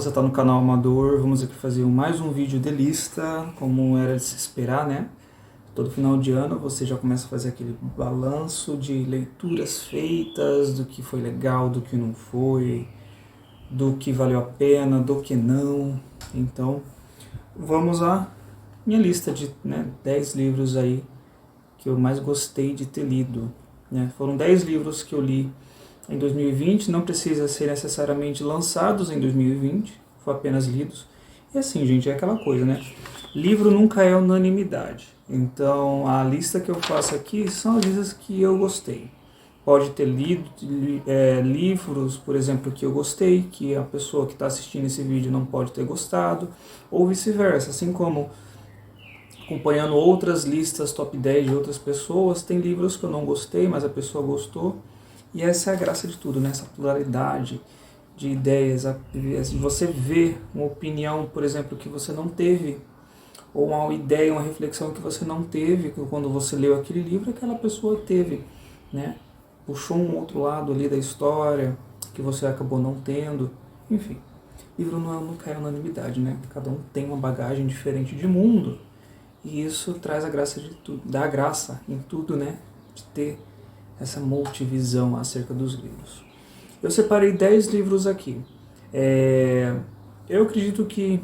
você está no canal Amador. Vamos aqui fazer mais um vídeo de lista, como era de se esperar, né? Todo final de ano você já começa a fazer aquele balanço de leituras feitas, do que foi legal, do que não foi, do que valeu a pena, do que não. Então, vamos à minha lista de 10 livros aí que eu mais gostei de ter lido. Né? Foram 10 livros que eu li em 2020, não precisa ser necessariamente lançados em 2020, foi apenas lidos. E assim, gente, é aquela coisa, né? Livro nunca é unanimidade. Então, a lista que eu faço aqui são as listas que eu gostei. Pode ter lido livros, por exemplo, que eu gostei, que a pessoa que está assistindo esse vídeo não pode ter gostado, ou vice-versa. Assim como acompanhando outras listas top 10 de outras pessoas, tem livros que eu não gostei, mas a pessoa gostou. E essa é a graça de tudo, né? Essa pluralidade de ideias. Você vê uma opinião, por exemplo, que você não teve, ou uma ideia, uma reflexão que você não teve quando você leu aquele livro, aquela pessoa teve, né? Puxou um outro lado ali da história que você acabou não tendo. Enfim, livro nunca é unanimidade, né? Cada um tem uma bagagem diferente de mundo. E isso traz a graça de tudo, dá graça em tudo, né? De ter essa multivisão acerca dos livros. Eu separei 10 livros aqui. Eu acredito que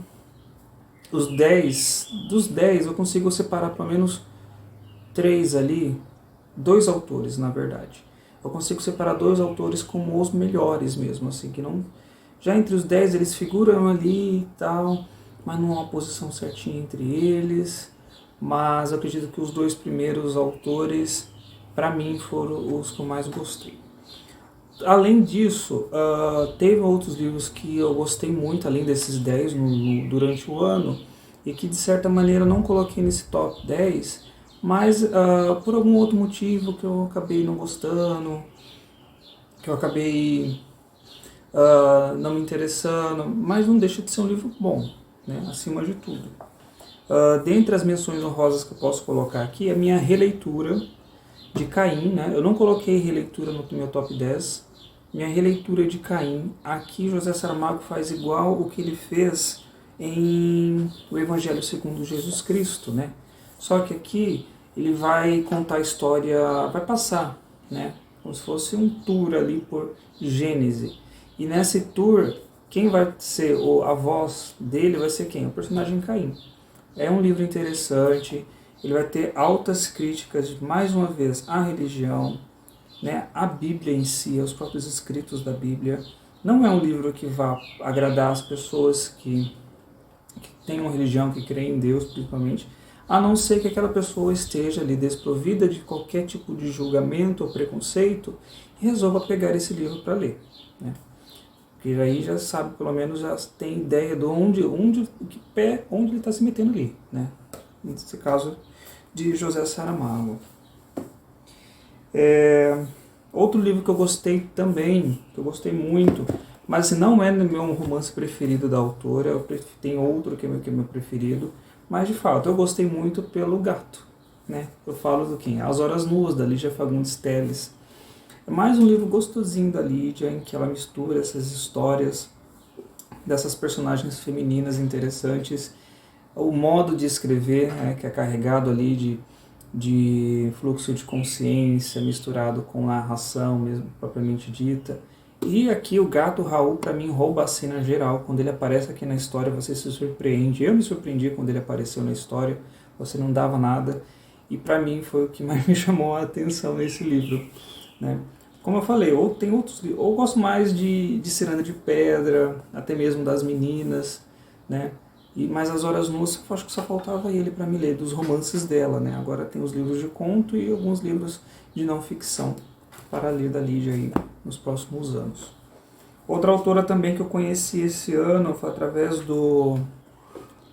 dos 10 eu consigo separar pelo menos 3 ali, 2 autores, na verdade. Eu consigo separar 2 autores como os melhores mesmo, assim, que não... Já entre os 10 eles figuram ali e tal, mas não há uma posição certinha entre eles. Mas eu acredito que os 2 primeiros autores, para mim, foram os que eu mais gostei. Além disso, teve outros livros que eu gostei muito, além desses 10 durante o ano, e que de certa maneira eu não coloquei nesse top 10, mas por algum outro motivo que eu acabei não gostando, que eu acabei não me interessando, mas não deixa de ser um livro bom, né, acima de tudo. Dentre as menções honrosas que eu posso colocar aqui, a minha releitura de Caim, né? Eu não coloquei releitura no meu top 10. Minha releitura de Caim, aqui José Saramago faz igual o que ele fez em O Evangelho segundo Jesus Cristo, né? Só que aqui ele vai contar a história, vai passar, né? Como se fosse um tour ali por Gênesis. E nesse tour, quem vai ser a voz dele vai ser quem? O personagem Caim. É um livro interessante, ele vai ter altas críticas, mais uma vez, à religião, né, à Bíblia em si, aos próprios escritos da Bíblia. Não é um livro que vá agradar as pessoas que têm uma religião, que creem em Deus, principalmente, a não ser que aquela pessoa esteja ali desprovida de qualquer tipo de julgamento ou preconceito e resolva pegar esse livro para ler, né? Porque aí já sabe, pelo menos já tem ideia de onde ele está se metendo ali, né? Nesse caso de José Saramago. Outro livro que eu gostei também, que eu gostei muito, mas não é meu romance preferido da autora, tem outro que é meu preferido, mas de fato eu gostei muito pelo gato, né? Eu falo do quem? As Horas Nuas, da Lígia Fagundes Telles. É mais um livro gostosinho da Lídia, em que ela mistura essas histórias dessas personagens femininas interessantes, o modo de escrever, né, que é carregado ali de fluxo de consciência misturado com narração mesmo propriamente dita. E aqui o gato Raul, para mim, rouba a cena geral. Quando ele aparece aqui na história, você se surpreende. Eu me surpreendi quando ele apareceu na história, você não dava nada. E para mim foi o que mais me chamou a atenção nesse livro, né? Como eu falei, tem outros livros, eu gosto mais de Ciranda de Pedra, até mesmo das Meninas, né? Mas As Horas Nuas, eu acho que só faltava ele para me ler, dos romances dela, né? Agora tem os livros de conto e alguns livros de não ficção para ler da Lídia aí nos próximos anos. Outra autora também que eu conheci esse ano foi através do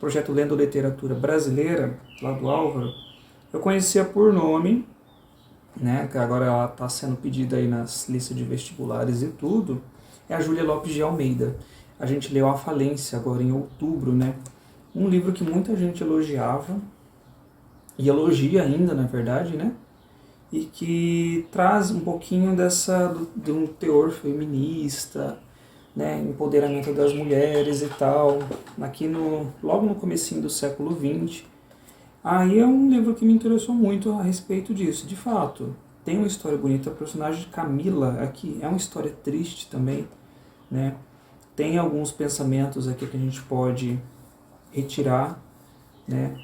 projeto Lendo Literatura Brasileira, lá do Álvaro. Eu conhecia por nome, né, que agora ela está sendo pedida aí nas listas de vestibulares e tudo, é a Júlia Lopes de Almeida. A gente leu A Falência agora em outubro, né? Um livro que muita gente elogiava, e elogia ainda, na verdade, né? E que traz um pouquinho de um teor feminista, né, empoderamento das mulheres e tal, aqui logo no comecinho do século XX. Aí é um livro que me interessou muito a respeito disso. De fato, tem uma história bonita. A personagem de Camila aqui é uma história triste também, né? Tem alguns pensamentos aqui que a gente pode retirar, né?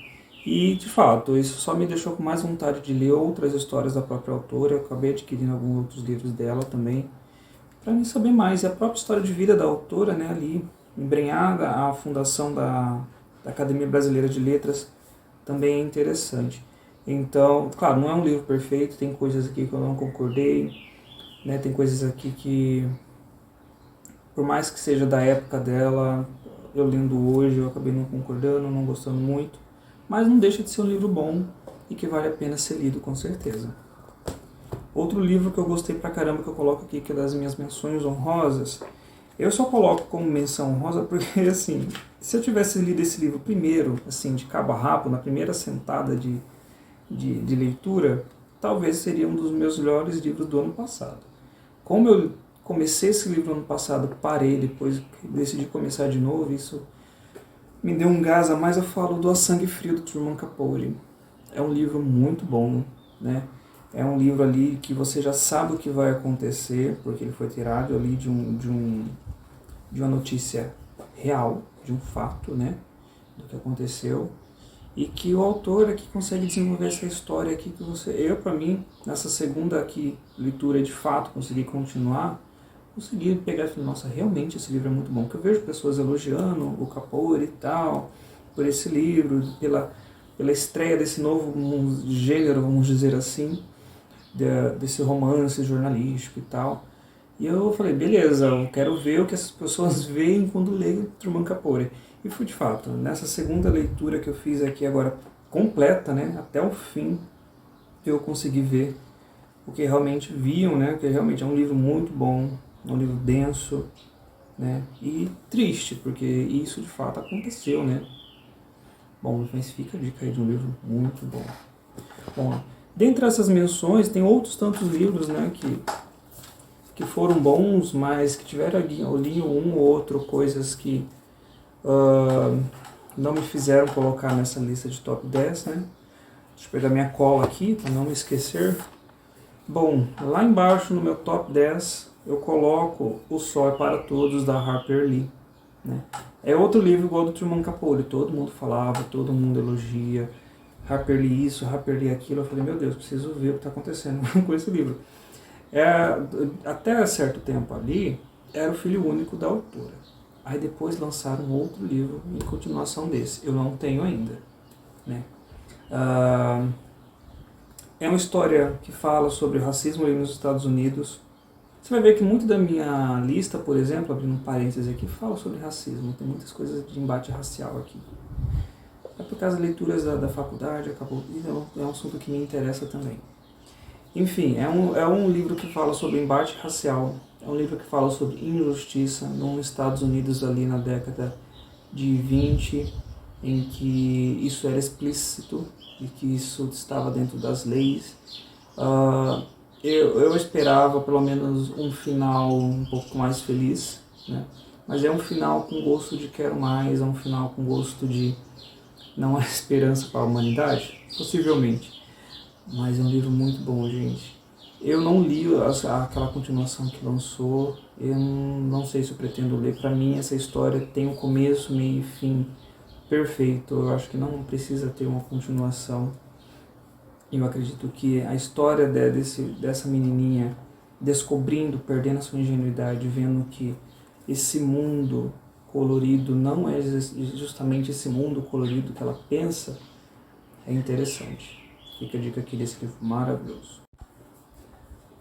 E, de fato, isso só me deixou com mais vontade de ler outras histórias da própria autora. Eu acabei adquirindo alguns outros livros dela também, para mim saber mais. E a própria história de vida da autora, né, ali, embrenhada à fundação da Academia Brasileira de Letras, também é interessante. Então, claro, não é um livro perfeito, tem coisas aqui que eu não concordei, né, tem coisas aqui que, por mais que seja da época dela, eu lendo hoje, eu acabei não concordando, não gostando muito, mas não deixa de ser um livro bom e que vale a pena ser lido com certeza. Outro livro que eu gostei pra caramba, que eu coloco aqui, que é das minhas menções honrosas, eu só coloco como menção honrosa porque, assim, se eu tivesse lido esse livro primeiro, assim, de cabo a rabo, na primeira sentada de leitura, talvez seria um dos meus melhores livros do ano passado. Como eu comecei esse livro ano passado, parei, depois decidi começar de novo, isso me deu um gás a mais. Eu falo do A Sangue Frio, do Truman Capote. É um livro muito bom, né? É um livro ali que você já sabe o que vai acontecer, porque ele foi tirado ali de uma notícia real, de um fato, né? Do que aconteceu. E que o autor aqui consegue desenvolver essa história aqui que eu, para mim, nessa segunda aqui, leitura de fato, consegui continuar, consegui pegar e falar, nossa, realmente esse livro é muito bom. Porque eu vejo pessoas elogiando o Capote e tal, por esse livro, pela estreia desse novo gênero, vamos dizer assim, desse romance jornalístico e tal. E eu falei, beleza, eu quero ver o que essas pessoas veem quando leem Truman Capote. E foi de fato, nessa segunda leitura que eu fiz aqui agora, completa, né, até o fim, eu consegui ver o que realmente viam, né, que realmente é um livro muito bom, é um livro denso, né, e triste, porque isso de fato aconteceu, né. Bom, mas fica a dica aí de um livro muito bom. Bom, dentre essas menções, tem outros tantos livros, né, que foram bons, mas que tiveram ali um ou outro, coisas que não me fizeram colocar nessa lista de top 10, né? Deixa eu pegar minha cola aqui, para não me esquecer. Bom, lá embaixo no meu top 10, eu coloco O Sol é para Todos, da Harper Lee, né? É outro livro igual do Truman Capote, todo mundo falava, todo mundo elogia, Harper Lee isso, Harper Lee aquilo. Eu falei, meu Deus, preciso ver o que está acontecendo com esse livro. Até certo tempo ali, era o filho único da autora. Aí depois lançaram outro livro em continuação desse. Eu não tenho ainda, né? É uma história que fala sobre o racismo ali nos Estados Unidos. Você vai ver que muito da minha lista, por exemplo, abrindo um parênteses aqui, fala sobre racismo. Tem muitas coisas de embate racial aqui. É por causa das leituras da faculdade, acabou. E é um assunto que me interessa também. Enfim, é um livro que fala sobre embate racial, é um livro que fala sobre injustiça nos Estados Unidos ali na década de 20, em que isso era explícito e que isso estava dentro das leis. Eu esperava pelo menos um final um pouco mais feliz, né? Mas é um final com gosto de quero mais, é um final com gosto de não há esperança para a humanidade, possivelmente. Mas é um livro muito bom, gente. Eu não li aquela continuação que lançou, eu não sei se eu pretendo ler. Para mim, essa história tem um começo, meio e fim perfeito. Eu acho que não precisa ter uma continuação. Eu acredito que a história dessa menininha descobrindo, perdendo a sua ingenuidade, vendo que esse mundo colorido não é justamente esse mundo colorido que ela pensa, é interessante. Fica a dica aqui desse livro maravilhoso.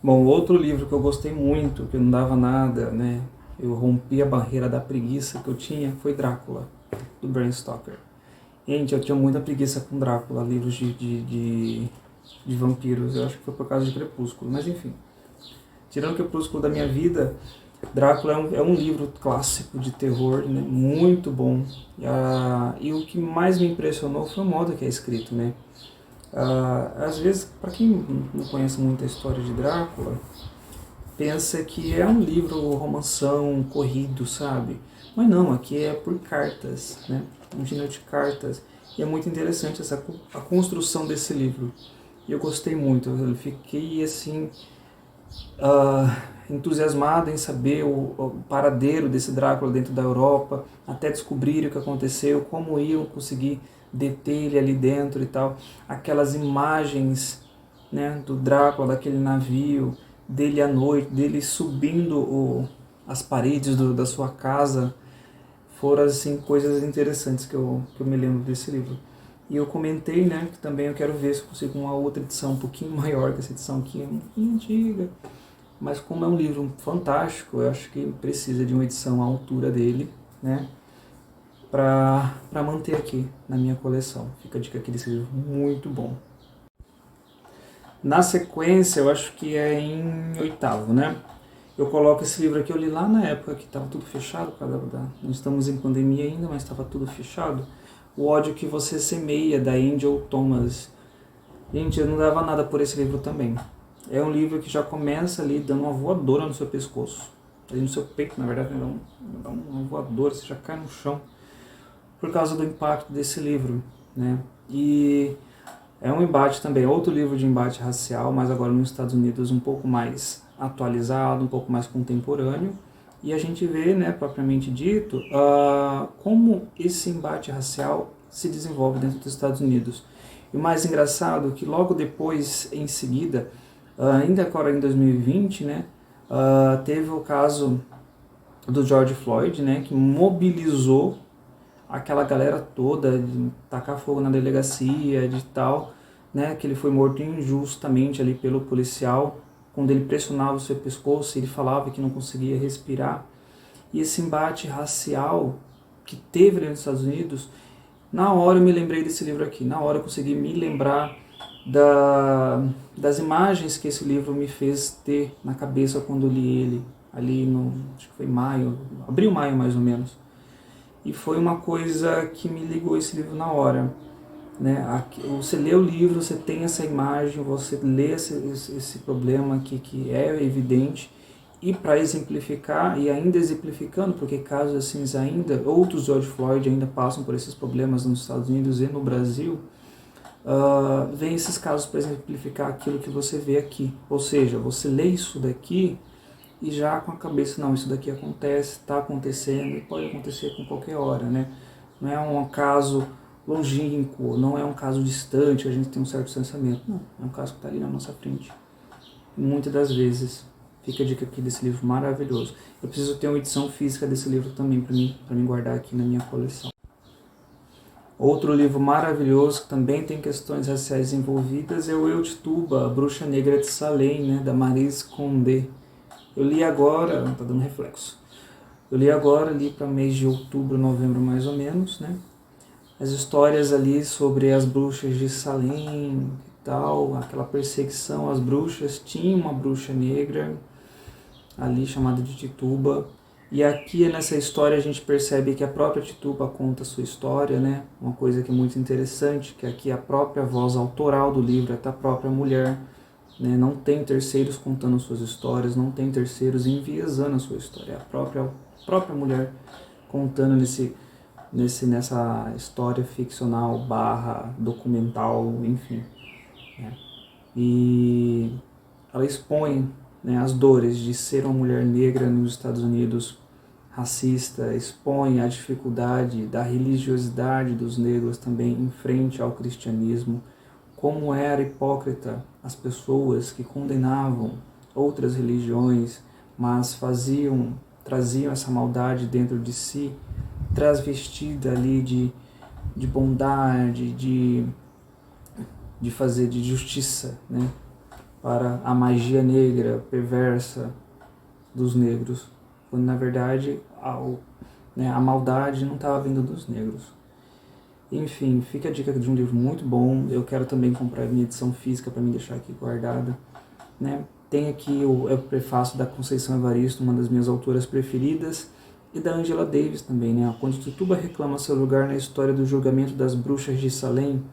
Bom, outro livro que eu gostei muito, que não dava nada, né? Eu rompi a barreira da preguiça que eu tinha, foi Drácula, do Bram Stoker. Gente, eu tinha muita preguiça com Drácula, livros de vampiros. Eu acho que foi por causa de Crepúsculo, mas enfim. Tirando o Crepúsculo da minha vida, Drácula é um livro clássico de terror, né? Muito bom. E o que mais me impressionou foi o modo que é escrito, né? Às vezes, para quem não conhece muito a história de Drácula, pensa que é um livro romanção, corrido, sabe? Mas não, aqui é por cartas, né? Um gênero de cartas. E é muito interessante a construção desse livro. E eu gostei muito, eu fiquei assim entusiasmado em saber o paradeiro desse Drácula dentro da Europa, até descobrir o que aconteceu, como iam conseguir deter ele ali dentro e tal. Aquelas imagens, né, do Drácula, daquele navio, dele à noite, dele subindo as paredes da sua casa, foram assim, coisas interessantes que eu me lembro desse livro. E eu comentei, né, que também eu quero ver se eu consigo uma outra edição um pouquinho maior, que essa edição aqui é um pouquinho antiga. Mas como é um livro fantástico, eu acho que precisa de uma edição à altura dele, né, para manter aqui na minha coleção. Fica a dica aqui desse livro, muito bom. Na sequência, eu acho que é em oitavo, né? Eu coloco esse livro aqui, eu li lá na época que estava tudo fechado, não estamos em pandemia ainda, mas estava tudo fechado. O ódio que você semeia, da Angel Thomas. Gente, eu não dava nada por esse livro também. É um livro que já começa ali dando uma voadora no seu pescoço. Ali no seu peito, na verdade, dá uma voadora, você já cai no chão. Por causa do impacto desse livro, né? E é um embate também, outro livro de embate racial, mas agora nos Estados Unidos um pouco mais atualizado, um pouco mais contemporâneo. E a gente vê, né, propriamente dito, como esse embate racial se desenvolve dentro dos Estados Unidos. E o mais engraçado é que logo depois, em seguida, ainda agora em 2020, né, teve o caso do George Floyd, né, que mobilizou aquela galera toda de tacar fogo na delegacia, de tal, né, que ele foi morto injustamente ali pelo policial, quando ele pressionava o seu pescoço, ele falava que não conseguia respirar. E esse embate racial que teve ali nos Estados Unidos, na hora eu me lembrei desse livro aqui, na hora eu consegui me lembrar das imagens que esse livro me fez ter na cabeça quando li ele, ali no, acho que foi maio, abril, maio mais ou menos. E foi uma coisa que me ligou esse livro na hora. Né? Você lê o livro, você tem essa imagem, você lê esse problema que é evidente, e para exemplificar, e ainda exemplificando, porque casos assim ainda, outros George Floyd ainda passam por esses problemas nos Estados Unidos e no Brasil, vem esses casos para exemplificar aquilo que você vê aqui. Ou seja, você lê isso daqui e já com a cabeça, não, isso daqui acontece, está acontecendo e pode acontecer com qualquer hora, né? Não é um caso longínquo, não é um caso distante, a gente tem um certo distanciamento, não, é um caso que está ali na nossa frente. E muitas das vezes, fica a dica aqui desse livro maravilhoso. Eu preciso ter uma edição física desse livro também para mim guardar aqui na minha coleção. Outro livro maravilhoso que também tem questões raciais envolvidas é o Eu de Tuba, A Bruxa Negra de Salem, né, da Maryse Condé. Eu li agora, não está dando reflexo, eu li agora, li para mês de outubro, novembro mais ou menos, né? As histórias ali sobre as bruxas de Salem e tal, aquela perseguição às bruxas. Tinha uma bruxa negra ali chamada de Tituba. E aqui nessa história a gente percebe que a própria Tituba conta a sua história, né? Uma coisa que é muito interessante, que aqui a própria voz autoral do livro é da própria mulher. Né? Não tem terceiros contando suas histórias, não tem terceiros enviesando a sua história. É a própria mulher contando nessa história ficcional / documental, enfim. Né? E ela expõe, né, as dores de ser uma mulher negra nos Estados Unidos, racista, expõe a dificuldade da religiosidade dos negros também em frente ao cristianismo, como era hipócrita as pessoas que condenavam outras religiões, mas traziam essa maldade dentro de si, transvestida ali de bondade, de fazer de justiça, né, para a magia negra perversa dos negros, quando na verdade a maldade não estava vindo dos negros. Enfim, fica a dica de um livro muito bom. Eu quero também comprar minha edição física para me deixar aqui guardada, né? Tem aqui o prefácio da Conceição Evaristo, uma das minhas autoras preferidas, e da Angela Davis também, né? Quando Tituba reclama seu lugar na história do julgamento das bruxas de Salem,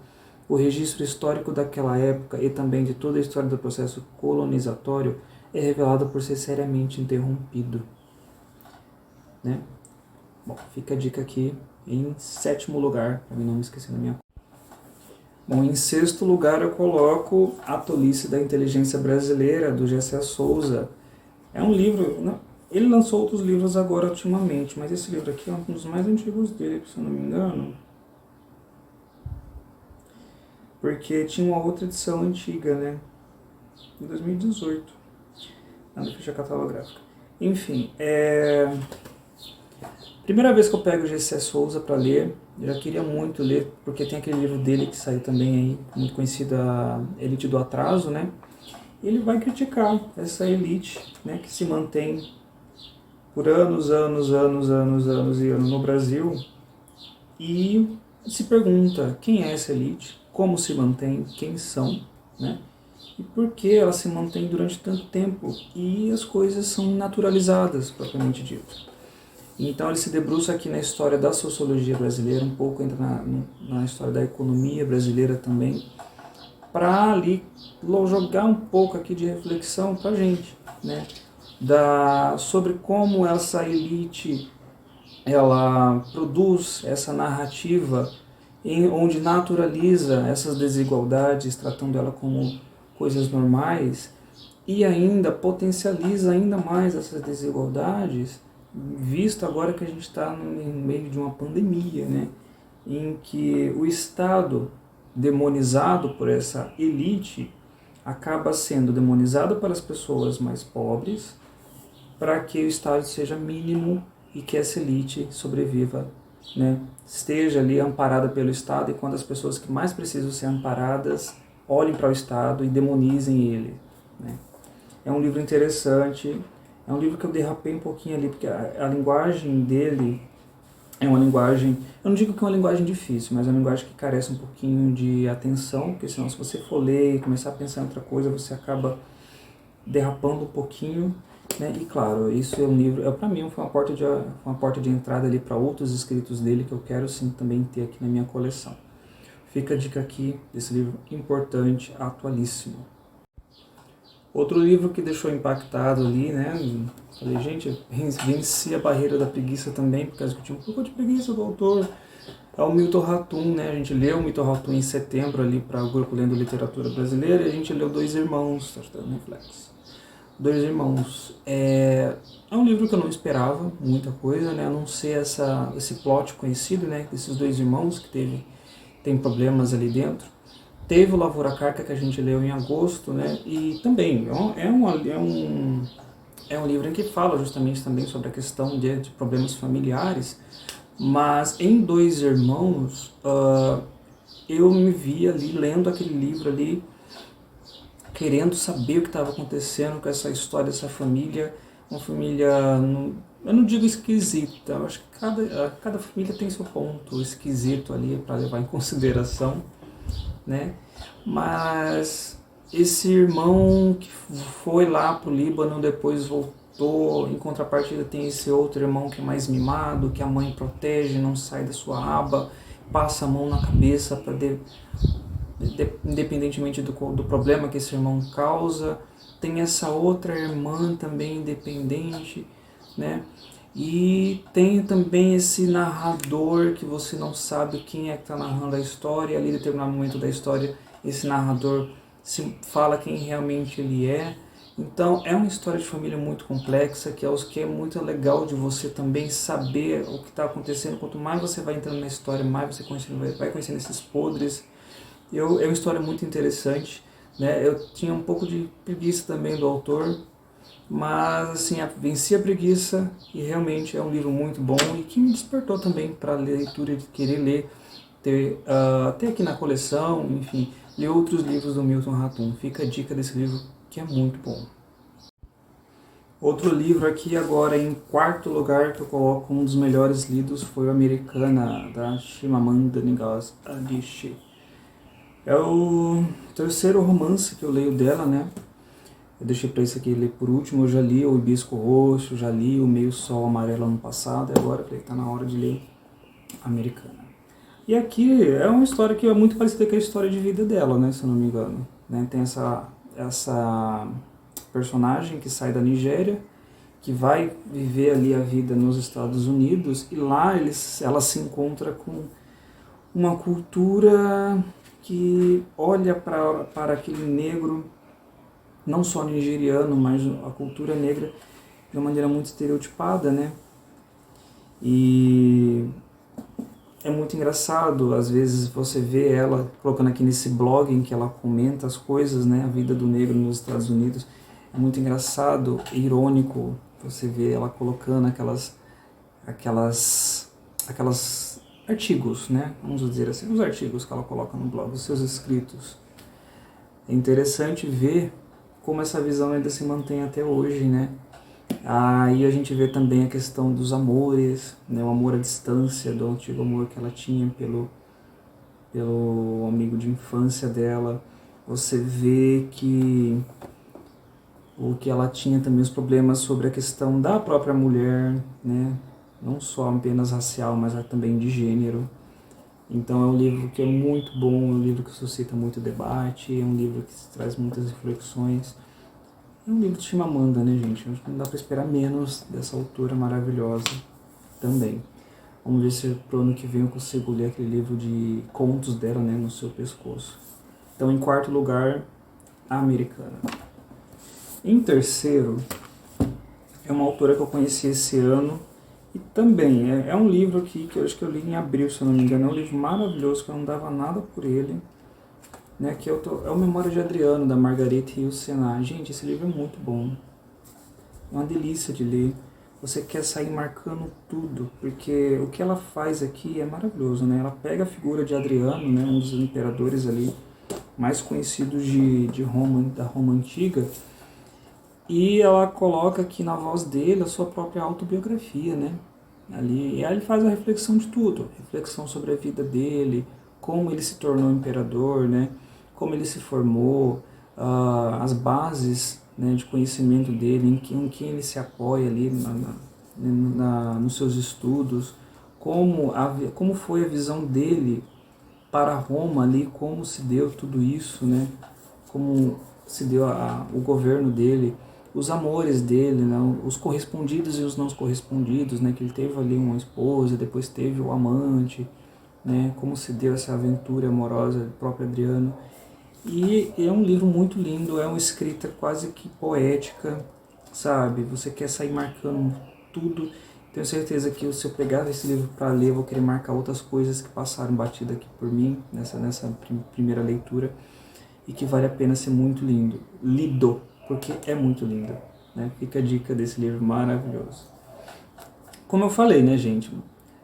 o registro histórico daquela época e também de toda a história do processo colonizatório é revelado por ser seriamente interrompido, né? Bom, fica a dica aqui em 7º lugar, para mim não me esquecer da minha. Bom, em 6º lugar eu coloco A Tolice da Inteligência Brasileira, do Gessé Souza. É um livro, ele lançou outros livros agora ultimamente, mas esse livro aqui é um dos mais antigos dele, se eu não me engano. Porque tinha uma outra edição antiga, né? Em 2018. Na ficha catalográfica. Enfim, primeira vez que eu pego o Gessé Souza para ler, eu já queria muito ler, porque tem aquele livro dele que saiu também aí, muito conhecido, a Elite do Atraso, né? Ele vai criticar essa elite, né, que se mantém por anos e anos no Brasil e se pergunta quem é essa elite, como se mantém, quem são, né? E por que ela se mantém durante tanto tempo e as coisas são naturalizadas, propriamente dito. Então ele se debruça aqui na história da sociologia brasileira, um pouco entra na história da economia brasileira também, para ali jogar um pouco aqui de reflexão para a gente, né? Sobre como essa elite ela produz essa narrativa onde naturaliza essas desigualdades, tratando ela como coisas normais, e ainda potencializa ainda mais essas desigualdades, visto agora que a gente está no meio de uma pandemia, né, em que o Estado, demonizado por essa elite, acaba sendo demonizado pelas pessoas mais pobres, para que o Estado seja mínimo e que essa elite sobreviva, né, esteja ali amparada pelo Estado, e quando as pessoas que mais precisam ser amparadas olhem para o Estado e demonizem ele, né. É um livro interessante, é um livro que eu derrapei um pouquinho ali, porque a linguagem dele é uma linguagem, eu não digo que é uma linguagem difícil, mas é uma linguagem que carece um pouquinho de atenção, porque senão se você for ler e começar a pensar em outra coisa, você acaba derrapando um pouquinho, né? E claro, isso é um livro, para mim foi uma porta de entrada ali para outros escritos dele que eu quero sim também ter aqui na minha coleção. Fica a dica aqui desse livro importante, atualíssimo. Outro livro que deixou impactado ali, né? Falei, gente, venci a barreira da preguiça também, por causa que eu tinha um pouco de preguiça do autor. É o Milton Ratum, né? A gente leu o Milton Ratum em setembro ali para o grupo Lendo Literatura Brasileira, e a gente leu Dois Irmãos, tá no Reflex. Dois Irmãos. É um livro que eu não esperava muita coisa, né? A não ser esse plot conhecido, né? Desses dois irmãos que tem problemas ali dentro. Teve o Lavoura Carca, que a gente leu em agosto, né? E também é um livro em que fala justamente também sobre a questão de problemas familiares, mas em Dois Irmãos, eu me vi ali lendo aquele livro ali, querendo saber o que estava acontecendo com essa história dessa família, uma família, eu não digo esquisita, eu acho que cada família tem seu ponto esquisito ali para levar em consideração, né? Mas esse irmão que foi lá pro Líbano, depois voltou, em contrapartida tem esse outro irmão que é mais mimado, que a mãe protege, não sai da sua aba, passa a mão na cabeça para independentemente do problema que esse irmão causa. Tem essa outra irmã também independente, né? E tem também esse narrador que você não sabe quem é que está narrando a história, e ali em determinado momento da história esse narrador fala quem realmente ele é. Então é uma história de família muito complexa, que é muito legal de você também saber o que está acontecendo. Quanto mais você vai entrando na história, mais você vai conhecendo esses podres. É uma história muito interessante, né? Eu tinha um pouco de preguiça também do autor, mas assim, venci a preguiça e realmente é um livro muito bom e que me despertou também para a leitura, de querer ler, ter aqui na coleção, enfim, ler outros livros do Milton Ratum. Fica a dica desse livro, que é muito bom. Outro livro aqui agora em 4º lugar que eu coloco um dos melhores lidos foi o Americana, da Chimamanda Ngozi Adichie. É o 3º romance que eu leio dela, né? Eu deixei para isso aqui ler por último. Eu já li o Hibisco Roxo, já li o Meio Sol Amarelo ano passado, e agora falei que tá na hora de ler Americana. E aqui é uma história que é muito parecida com a história de vida dela, né? Se eu não me engano, né? Tem essa personagem que sai da Nigéria, que vai viver ali a vida nos Estados Unidos, e lá ela se encontra com uma cultura que olha para aquele negro, não só nigeriano, mas a cultura negra de uma maneira muito estereotipada, né? E é muito engraçado, às vezes você vê ela colocando aqui nesse blog em que ela comenta as coisas, né, a vida do negro nos Estados Unidos. É muito engraçado e irônico você vê ela colocando aquelas artigos, né, vamos dizer assim, os artigos que ela coloca no blog, os seus escritos. É interessante ver como essa visão ainda se mantém até hoje, né? Aí a gente vê também a questão dos amores, né? O amor à distância, do antigo amor que ela tinha pelo amigo de infância dela. Você vê que ela tinha também os problemas sobre a questão da própria mulher, né? Não só apenas racial, mas também de gênero. Então é um livro que é muito bom, é um livro que suscita muito debate, é um livro que traz muitas reflexões. É um livro de Chimamanda, né, gente? Acho que não dá para esperar menos dessa autora maravilhosa também. Vamos ver se pro ano que vem eu consigo ler aquele livro de contos dela, né, no seu pescoço. Então, em quarto lugar, a Americana. Em terceiro, é uma autora que eu conheci esse ano e também é um livro aqui que eu acho que eu li em abril, se eu não me engano. É um livro maravilhoso que eu não dava nada por ele. Né, que é o Memória de Adriano, da Margarita Yourcenar. Gente, esse livro é muito bom. É uma delícia de ler. Você quer sair marcando tudo, porque o que ela faz aqui é maravilhoso, né? Ela pega a figura de Adriano, né, um dos imperadores ali mais conhecidos de Roma, da Roma Antiga, e ela coloca aqui na voz dele a sua própria autobiografia, né? Ali, e aí ele faz a reflexão de tudo, reflexão sobre a vida dele, como ele se tornou imperador, né? Como ele se formou, as bases, né, de conhecimento dele, em quem ele se apoia ali nos seus estudos, como foi a visão dele para Roma ali, como se deu tudo isso, né? Como se deu o governo dele, os amores dele, né? Os correspondidos e os não correspondidos, né? Que ele teve ali uma esposa, depois teve o amante, né? Como se deu essa aventura amorosa do próprio Adriano. E é um livro muito lindo, é uma escrita quase que poética, sabe? Você quer sair marcando tudo. Tenho certeza que se eu pegar esse livro para ler, eu vou querer marcar outras coisas que passaram batida aqui por mim, nessa primeira leitura, e que vale a pena ser muito lido, porque é muito lindo, né? Fica a dica desse livro maravilhoso. Como eu falei, né, gente?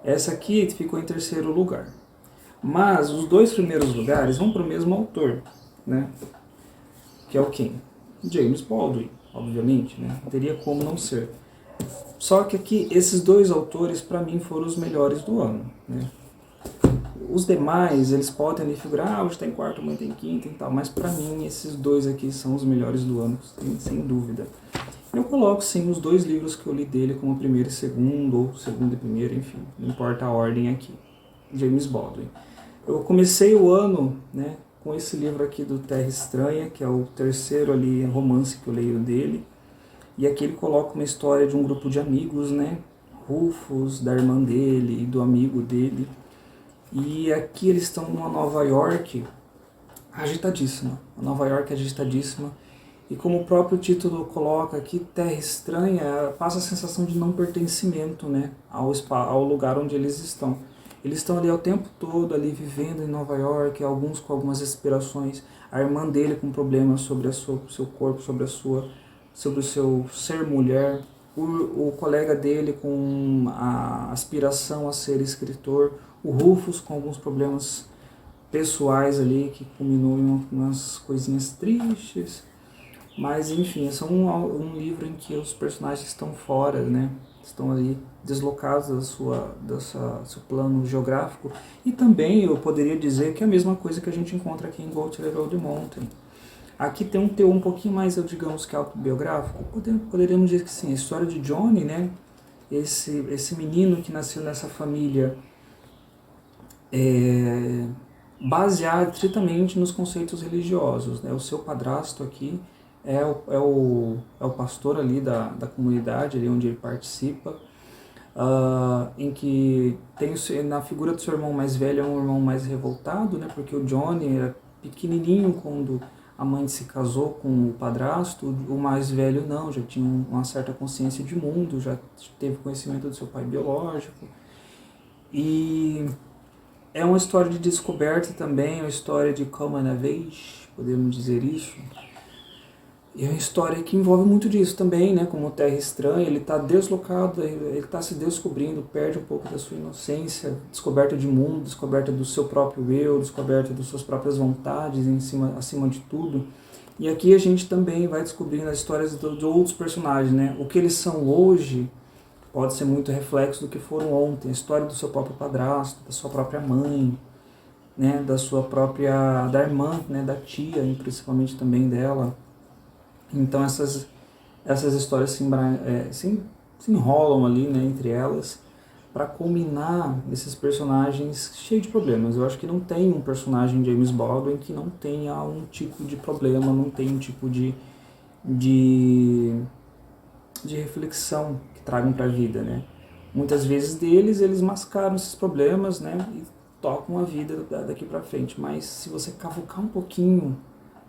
Essa aqui ficou em terceiro lugar. Mas os dois primeiros lugares vão para o mesmo autor, né? Que é o quem? James Baldwin, obviamente, né? Não teria como não ser. Só que aqui, esses dois autores, para mim, foram os melhores do ano, né? Os demais, eles podem ali figurar, hoje está em quarto, amanhã está em quinto e tal, mas para mim, esses dois aqui são os melhores do ano, sem dúvida. Eu coloco, sim, os dois livros que eu li dele como primeiro e segundo, ou segundo e primeiro, enfim, não importa a ordem aqui. James Baldwin. Eu comecei o ano, né, com esse livro aqui do Terra Estranha, que é o terceiro ali romance que eu leio dele. E aqui ele coloca uma história de um grupo de amigos, né, Rufus, da irmã dele e do amigo dele. E aqui eles estão numa Nova York agitadíssima. A Nova York é agitadíssima. E como o próprio título coloca aqui, Terra Estranha, passa a sensação de não pertencimento, né, ao lugar onde eles estão. Eles estão ali o tempo todo, ali vivendo em Nova York, alguns com algumas aspirações. A irmã dele com problemas sobre o seu corpo, sobre o seu ser mulher. O colega dele com a aspiração a ser escritor. O Rufus com alguns problemas pessoais ali, que culminou em umas coisinhas tristes. Mas, enfim, é só um livro em que os personagens estão fora, né? Estão ali deslocados do seu plano geográfico. E também eu poderia dizer que é a mesma coisa que a gente encontra aqui em Go to the Old Mountain. Aqui tem um teor um pouquinho mais, digamos que autobiográfico. Poderíamos dizer que sim, a história de Johnny, né? Esse menino que nasceu nessa família baseado estritamente nos conceitos religiosos, né? O seu padrasto aqui é o pastor ali da comunidade, ali onde ele participa, em que tem na figura do seu irmão mais velho, é um irmão mais revoltado, né, porque o Johnny era pequenininho quando a mãe se casou com o padrasto, o mais velho não, já tinha uma certa consciência de mundo, já teve conhecimento do seu pai biológico. E é uma história de descoberta também, uma história de coming of age, podemos dizer isso. E é uma história que envolve muito disso também, né? Como Terra Estranha, ele está deslocado, ele está se descobrindo, perde um pouco da sua inocência, descoberta de mundo, descoberta do seu próprio eu, descoberta das suas próprias vontades acima de tudo. E aqui a gente também vai descobrindo as histórias de outros personagens, né? O que eles são hoje pode ser muito reflexo do que foram ontem. A história do seu próprio padrasto, da sua própria mãe, né? Da irmã, né? Da tia, e principalmente também dela. Então essas histórias se enrolam ali, né, entre elas para culminar esses personagens cheios de problemas. Eu acho que não tem um personagem de James Baldwin que não tenha um tipo de problema, não tem um tipo de reflexão que tragam para a vida, né? Muitas vezes eles mascaram esses problemas, né, e tocam a vida daqui para frente. Mas se você cavucar um pouquinho,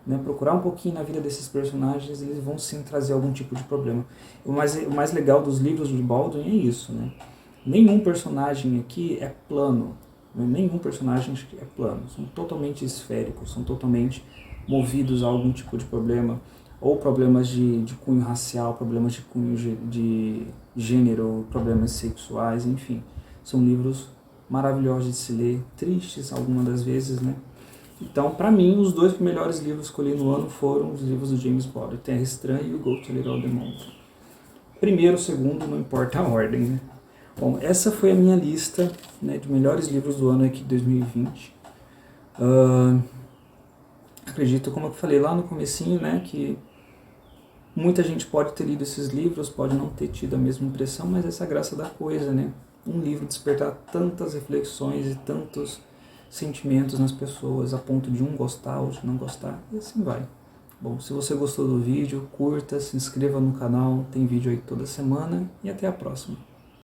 né, procurar um pouquinho na vida desses personagens, eles vão sim trazer algum tipo de problema. O mais legal dos livros de Baldwin é isso, né? Nenhum personagem aqui é plano, né? Nenhum personagem é plano, são totalmente esféricos, são totalmente movidos a algum tipo de problema, ou problemas de cunho racial, problemas de cunho de gênero, problemas sexuais, enfim. São livros maravilhosos de se ler, tristes algumas das vezes, né? Então, para mim, os dois melhores livros que escolhi no ano foram os livros do James Baldwin, Terra Estranha e o Goat Little the Mountain. Primeiro, segundo, não importa a ordem, né? Bom, essa foi a minha lista, né, de melhores livros do ano aqui de 2020. Acredito, como eu falei lá no comecinho, né, que muita gente pode ter lido esses livros, pode não ter tido a mesma impressão, mas essa é a graça da coisa, né? Um livro despertar tantas reflexões e tantos sentimentos nas pessoas, a ponto de um gostar ou de não gostar, e assim vai. Bom, se você gostou do vídeo, curta, se inscreva no canal, tem vídeo aí toda semana, e até a próxima.